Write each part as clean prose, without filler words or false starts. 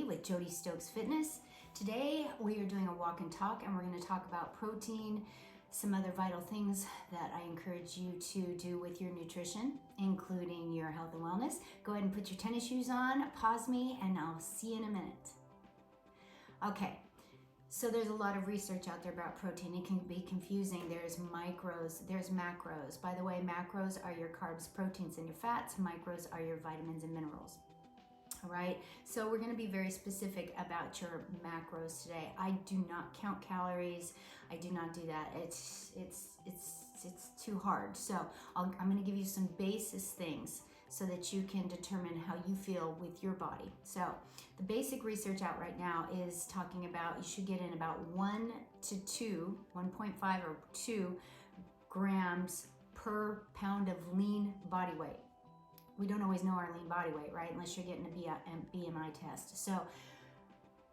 Jody with Jody Stokes Fitness. Today we are doing a walk and talk, and we're going to talk about protein, some other vital things that I encourage you to do with your nutrition, including your health and wellness. Go ahead and put your tennis shoes on, pause me, and I'll see you in a minute. Okay. So there's a lot of research out there about protein. It can be confusing. There's micros, there's macros. By the way, macros are your carbs, proteins, and your fats. Micros are your vitamins and minerals. All right, so we're going to be very specific about your macros today. I do not count calories. I do not do that. It's too hard. So I'm going to give you some basis things so that you can determine how you feel with your body. So the basic research out right now is talking about you should get in about 1.5 or 2 grams per pound of lean body weight. We don't always know our lean body weight, right? Unless you're getting a BMI test. So,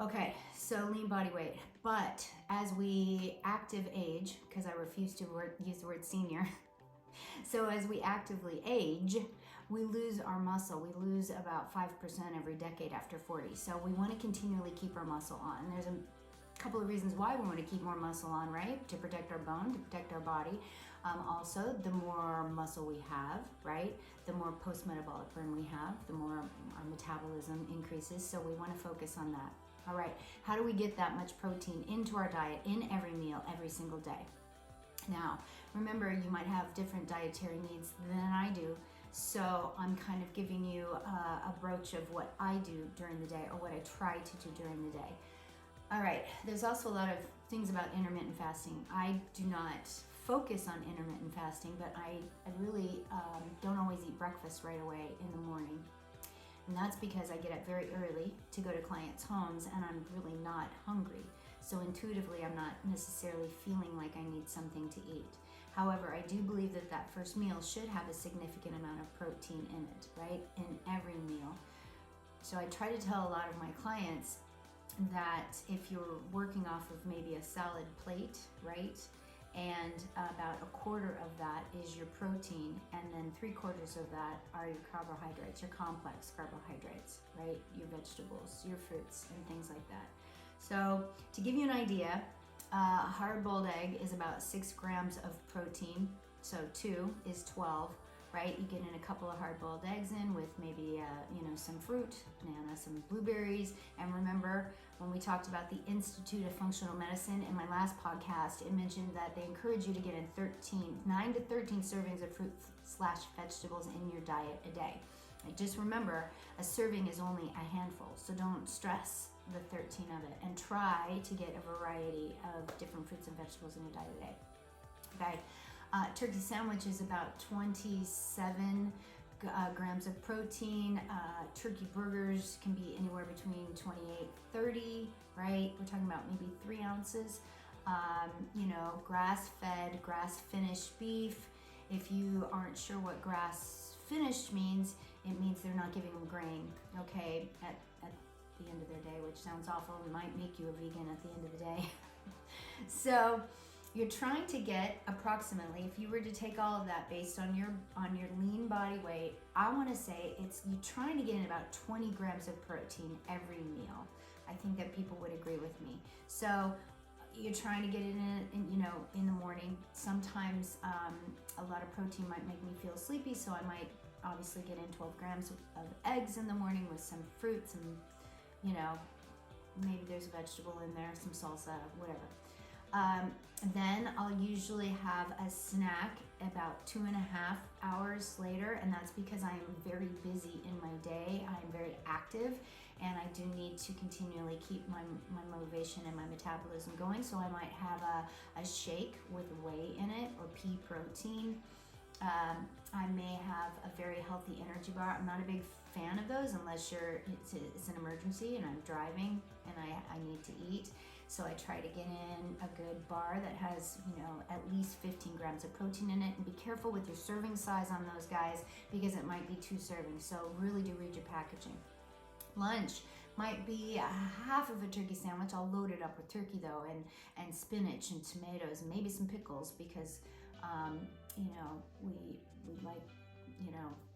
okay, so lean body weight. But as we active age, because I refuse to use the word senior, so as we actively age, we lose our muscle. We lose about 5% every decade after 40. So we want to continually keep our muscle on. And there's a couple of reasons why we want to keep more muscle on, right? To protect our bone, to protect our body. Also, the more muscle we have, right? The more post-metabolic burn we have, the more our metabolism increases. So we want to focus on that. All right, how do we get that much protein into our diet in every meal, every single day? Now, remember, you might have different dietary needs than I do. So I'm kind of giving you a broach of what I do during the day, or what I try to do during the day. All right, there's also a lot of things about intermittent fasting. I do not focus on intermittent fasting, but I really don't always eat breakfast right away in the morning. And that's because I get up very early to go to clients' homes and I'm really not hungry. So intuitively, I'm not necessarily feeling like I need something to eat. However, I do believe that that first meal should have a significant amount of protein in it, right? In every meal. So I try to tell a lot of my clients that if you're working off of maybe a salad plate, right, and about a quarter of that is your protein, and then 3/4 of that are your carbohydrates, your complex carbohydrates, right, your vegetables, your fruits, and things like that. So to give you an idea, a hard-boiled egg is about 6 grams of protein, so 2 is 12. Right, you get in a couple of hard-boiled eggs in with maybe some fruit, banana, some blueberries. And remember, when we talked about the Institute of Functional Medicine in my last podcast, it mentioned that they encourage you to get in 9 to 13 servings of fruit/vegetables in your diet a day. And just remember, a serving is only a handful, so don't stress the 13 of it, and try to get a variety of different fruits and vegetables in your diet a day. Okay. Turkey sandwich is about 27 grams of protein. Turkey burgers can be anywhere between 28, 30, right? We're talking about maybe 3 ounces. Grass-fed, grass-finished beef. If you aren't sure what grass-finished means, it means they're not giving them grain, okay, at the end of their day, which sounds awful and might make you a vegan at the end of the day. So, you're trying to get approximately, if you were to take all of that based on your lean body weight, I want to say you're trying to get in about 20 grams of protein every meal. I think that people would agree with me. So you're trying to get it in the morning. Sometimes a lot of protein might make me feel sleepy, so I might obviously get in 12 grams of eggs in the morning with some fruits and maybe there's a vegetable in there, some salsa, whatever. Then I'll usually have a snack about 2.5 hours later, and that's because I am very busy in my day. I am very active, and I do need to continually keep my motivation and my metabolism going. So I might have a shake with whey in it, or pea protein. I may have a very healthy energy bar. I'm not a big fan of those unless it's an emergency and I'm driving and I need to eat. So I try to get in a good bar that has, at least 15 grams of protein in it. And be careful with your serving size on those guys, because it might be 2 servings. So really do read your packaging. Lunch might be a half of a turkey sandwich. I'll load it up with turkey though, and spinach and tomatoes and maybe some pickles, because we like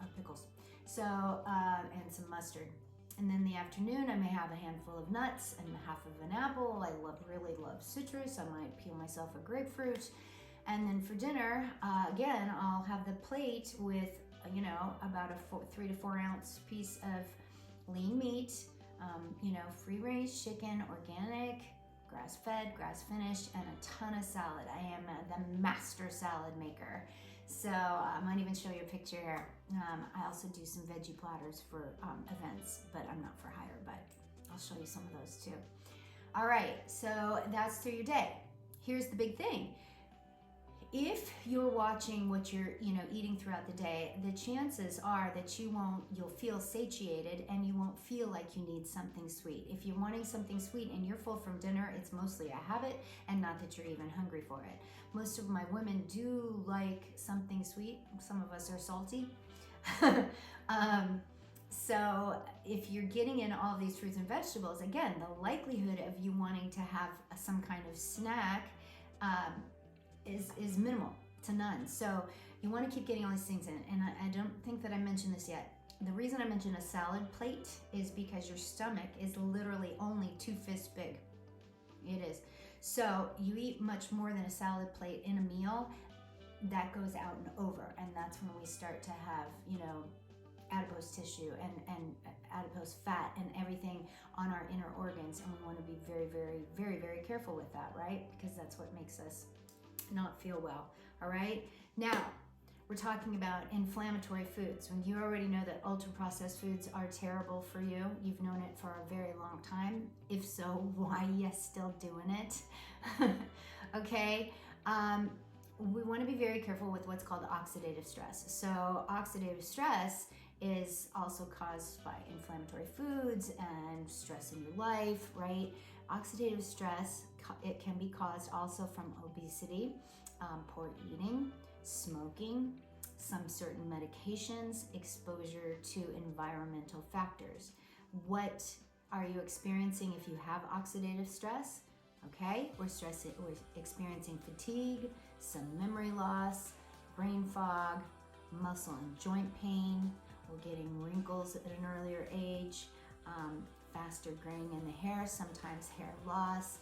our pickles. So and some mustard. And then in the afternoon, I may have a handful of nuts and half of an apple. I really love citrus. I might peel myself a grapefruit. And then for dinner, again, I'll have the plate with, about a 3 to 4 ounce piece of lean meat, free range chicken, organic, grass-fed, grass-finished, and a ton of salad. I am the master salad maker. So I might even show you a picture here. I also do some veggie platters for events, but I'm not for hire, but I'll show you some of those too. All right, so that's through your day. Here's the big thing. If you're watching what you're, eating throughout the day, the chances are that you'll feel satiated and you won't feel like you need something sweet. If you're wanting something sweet and you're full from dinner, it's mostly a habit and not that you're even hungry for it. Most of my women do like something sweet. Some of us are salty. So if you're getting in all these fruits and vegetables, again, the likelihood of you wanting to have some kind of snack is minimal to none. So you want to keep getting all these things in. And I don't think that I mentioned this yet. The reason I mentioned a salad plate is because your stomach is literally only 2 fists big. It is. So you eat much more than a salad plate in a meal. That goes out and over. And that's when we start to have, adipose tissue and adipose fat and everything on our inner organs. And we want to be very, very, very, very careful with that, right? Because that's what makes us not feel well. All right. Now we're talking about inflammatory foods. When you already know that ultra processed foods are terrible for you, you've known it for a very long time. If so, why are you still doing it? Okay. We want to be very careful with what's called oxidative stress. So oxidative stress is also caused by inflammatory foods and stress in your life, right? Oxidative stress, it can be caused also from obesity, poor eating, smoking, some certain medications, exposure to environmental factors. What are you experiencing if you have oxidative stress? Okay, we're experiencing fatigue, some memory loss, brain fog, muscle and joint pain. We're getting wrinkles at an earlier age, faster graying in the hair, sometimes hair loss,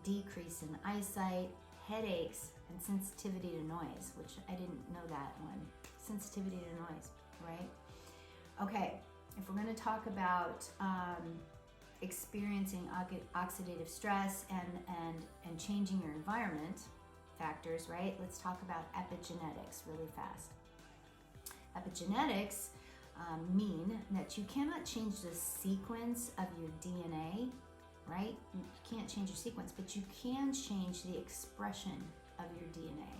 decrease in eyesight, headaches, and sensitivity to noise, which I didn't know that one. Sensitivity to noise, right? Okay, if we're going to talk about experiencing oxidative stress and changing your environment factors, right? Let's talk about epigenetics really fast. Epigenetics mean that you cannot change the sequence of your DNA, right? You can't change your sequence, but you can change the expression of your DNA.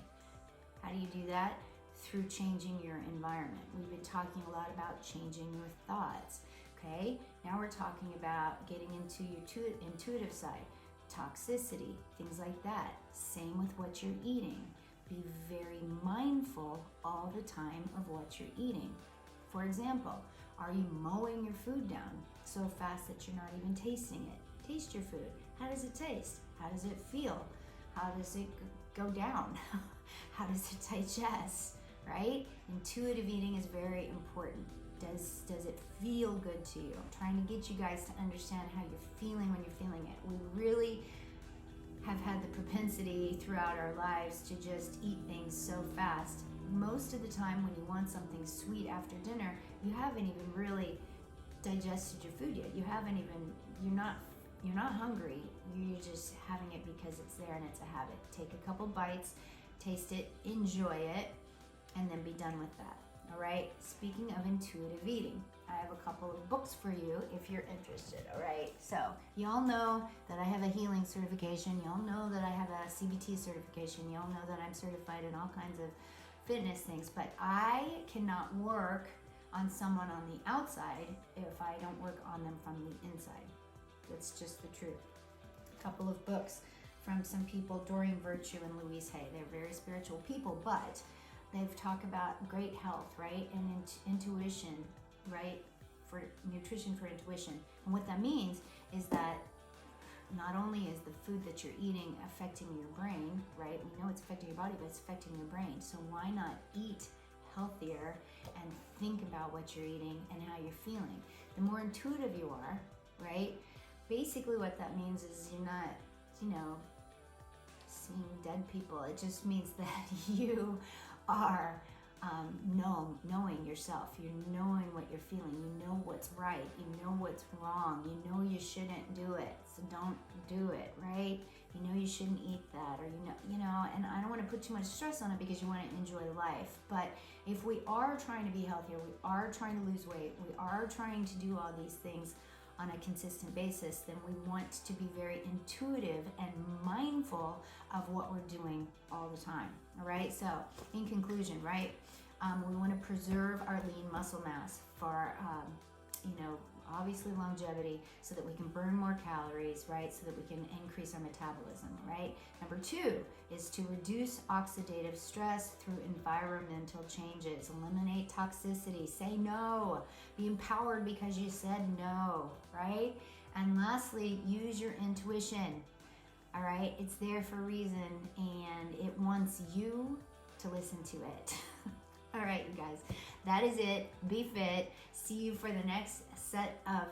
How do you do that? Through changing your environment. We've been talking a lot about changing your thoughts, okay? Now we're talking about getting into your intuitive side, toxicity, things like that. Same with what you're eating. Be very mindful all the time of what you're eating. For example, are you mowing your food down so fast that you're not even tasting it? Taste your food. How does it taste? How does it feel? How does it go down? How does it digest, right? Intuitive eating is very important. Does it feel good to you? I'm trying to get you guys to understand how you're feeling when you're feeling it. We really have had the propensity throughout our lives to just eat things so fast. Most of the time when you want something sweet after dinner, you haven't even really digested your food yet. You're not hungry. You're just having it because it's there and it's a habit. Take a couple bites, taste it, enjoy it, and then be done with that. All right. Speaking of intuitive eating, I have a couple of books for you if you're interested. All right. So y'all know that I have a healing certification. Y'all know that I have a CBT certification. Y'all know that I'm certified in all kinds of fitness things, but I cannot work on someone on the outside if I don't work on them from the inside. That's just the truth. A couple of books from some people, Doreen Virtue and Louise Hay. They're very spiritual people, but they've talked about great health, right? And intuition, right? For nutrition for intuition. And what that means is that not only is the food that you're eating affecting your brain, right? We know it's affecting your body, but it's affecting your brain. So why not eat healthier and think about what you're eating and how you're feeling? the more intuitive you are, right? Basically what that means is you're not, seeing dead people. It just means that you are knowing yourself. You're knowing what you're feeling. You know what's right. You know what's wrong. You know you shouldn't do it, so don't do it, right? You know you shouldn't eat that, or and I don't want to put too much stress on it because you want to enjoy life. But if we are trying to be healthier, we are trying to lose weight, we are trying to do all these things on a consistent basis, then we want to be very intuitive and mindful of what we're doing all the time. All right, so in conclusion, right, we want to preserve our lean muscle mass for obviously longevity, so that we can burn more calories, right, so that we can increase our metabolism, right? Number 2 is to reduce oxidative stress through environmental changes. Eliminate toxicity. Say no. Be empowered because you said no, right? And lastly, use your intuition. All right, it's there for a reason, and it wants you to listen to it. All right, you guys, that is it. Be fit. See you for the next set of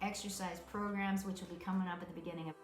exercise programs, which will be coming up at the beginning of